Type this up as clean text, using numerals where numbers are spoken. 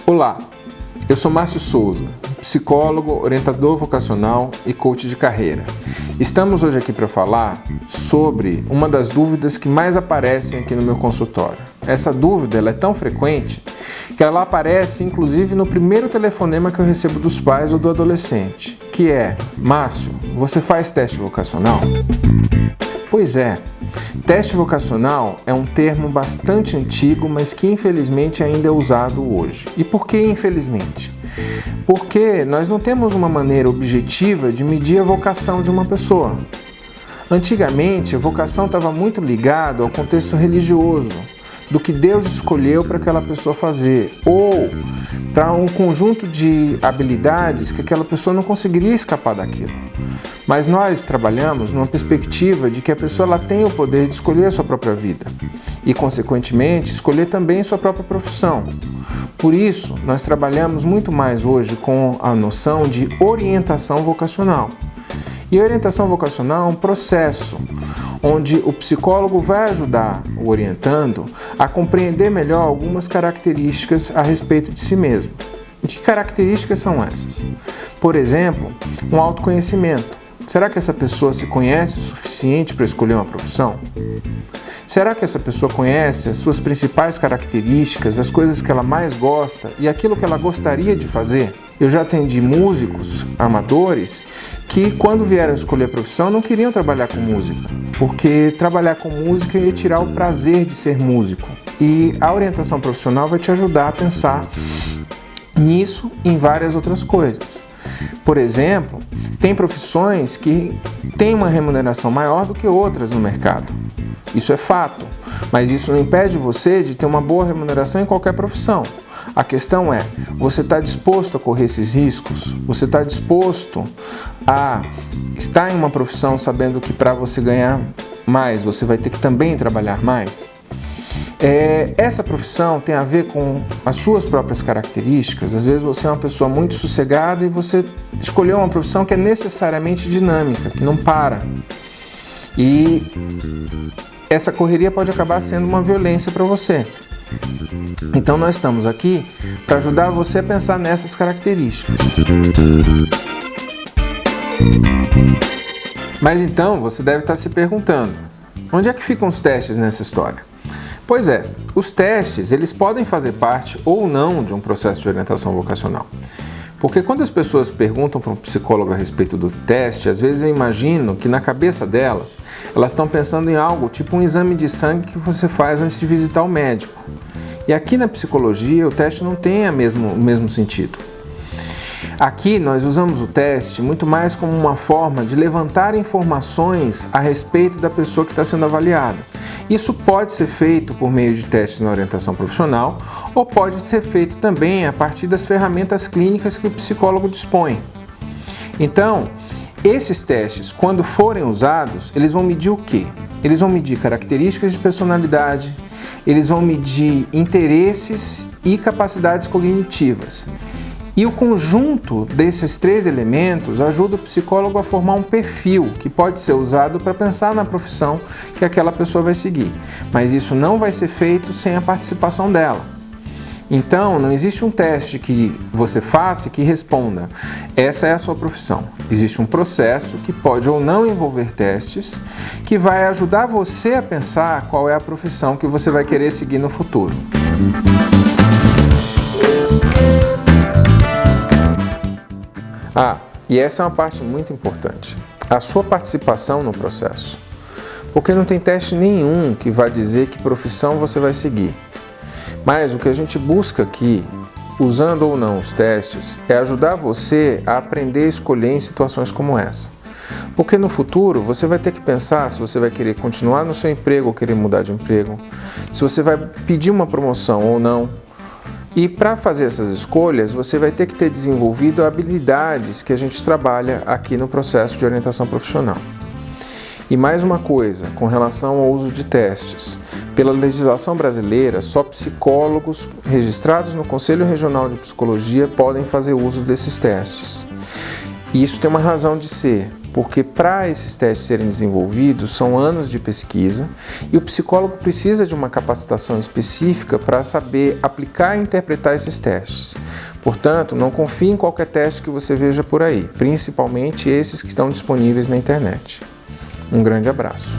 Olá, eu sou Márcio Souza, psicólogo, orientador vocacional e coach de carreira. Estamos hoje aqui para falar sobre uma das dúvidas que mais aparecem aqui no meu consultório. Essa dúvida ela é tão frequente que ela aparece inclusive no primeiro telefonema que eu recebo dos pais ou do adolescente, que é: Márcio, você faz teste vocacional? Pois é, teste vocacional é um termo bastante antigo, mas que infelizmente ainda é usado hoje. E por que infelizmente? Porque nós não temos uma maneira objetiva de medir a vocação de uma pessoa. Antigamente, a vocação estava muito ligada ao contexto religioso, do que Deus escolheu para aquela pessoa fazer, ou para um conjunto de habilidades que aquela pessoa não conseguiria escapar daquilo. Mas nós trabalhamos numa perspectiva de que a pessoa ela tem o poder de escolher a sua própria vida e, consequentemente, escolher também sua própria profissão. Por isso, nós trabalhamos muito mais hoje com a noção de orientação vocacional. E a orientação vocacional é um processo onde o psicólogo vai ajudar o orientando a compreender melhor algumas características a respeito de si mesmo. E que características são essas? Por exemplo, um autoconhecimento. Será que essa pessoa se conhece o suficiente para escolher uma profissão? Será que essa pessoa conhece as suas principais características, as coisas que ela mais gosta e aquilo que ela gostaria de fazer? Eu já atendi músicos amadores que, quando vieram escolher a profissão, não queriam trabalhar com música, porque trabalhar com música ia tirar o prazer de ser músico. E a orientação profissional vai te ajudar a pensar nisso e em várias outras coisas. Por exemplo, tem profissões que têm uma remuneração maior do que outras no mercado. Isso é fato, mas isso não impede você de ter uma boa remuneração em qualquer profissão. A questão é, você está disposto a correr esses riscos? Você está disposto a estar em uma profissão sabendo que para você ganhar mais, você vai ter que também trabalhar mais? Essa profissão tem a ver com as suas próprias características. Às vezes você é uma pessoa muito sossegada e você escolheu uma profissão que é necessariamente dinâmica, que não para. E essa correria pode acabar sendo uma violência para você. Então nós estamos aqui para ajudar você a pensar nessas características. Mas então você deve estar se perguntando: onde é que ficam os testes nessa história? Pois é, os testes eles podem fazer parte ou não de um processo de orientação vocacional. Porque quando as pessoas perguntam para um psicólogo a respeito do teste, às vezes eu imagino que na cabeça delas, elas estão pensando em algo tipo um exame de sangue que você faz antes de visitar o médico. E aqui na psicologia o teste não tem o mesmo sentido. Aqui nós usamos o teste muito mais como uma forma de levantar informações a respeito da pessoa que está sendo avaliada. Isso pode ser feito por meio de testes na orientação profissional ou pode ser feito também a partir das ferramentas clínicas que o psicólogo dispõe. Então, esses testes, quando forem usados, eles vão medir o quê? Eles vão medir características de personalidade, eles vão medir interesses e capacidades cognitivas. E o conjunto desses três elementos ajuda o psicólogo a formar um perfil que pode ser usado para pensar na profissão que aquela pessoa vai seguir. Mas isso não vai ser feito sem a participação dela. Então, não existe um teste que você faça e que responda: essa é a sua profissão. Existe um processo que pode ou não envolver testes, que vai ajudar você a pensar qual é a profissão que você vai querer seguir no futuro. E essa é uma parte muito importante, a sua participação no processo. Porque não tem teste nenhum que vai dizer que profissão você vai seguir. Mas o que a gente busca aqui, usando ou não os testes, é ajudar você a aprender a escolher em situações como essa. Porque no futuro você vai ter que pensar se você vai querer continuar no seu emprego ou querer mudar de emprego, se você vai pedir uma promoção ou não. E para fazer essas escolhas, você vai ter que ter desenvolvido habilidades que a gente trabalha aqui no processo de orientação profissional. E mais uma coisa, com relação ao uso de testes. Pela legislação brasileira, só psicólogos registrados no Conselho Regional de Psicologia podem fazer uso desses testes. E isso tem uma razão de ser, porque para esses testes serem desenvolvidos são anos de pesquisa e o psicólogo precisa de uma capacitação específica para saber aplicar e interpretar esses testes. Portanto, não confie em qualquer teste que você veja por aí, principalmente esses que estão disponíveis na internet. Um grande abraço.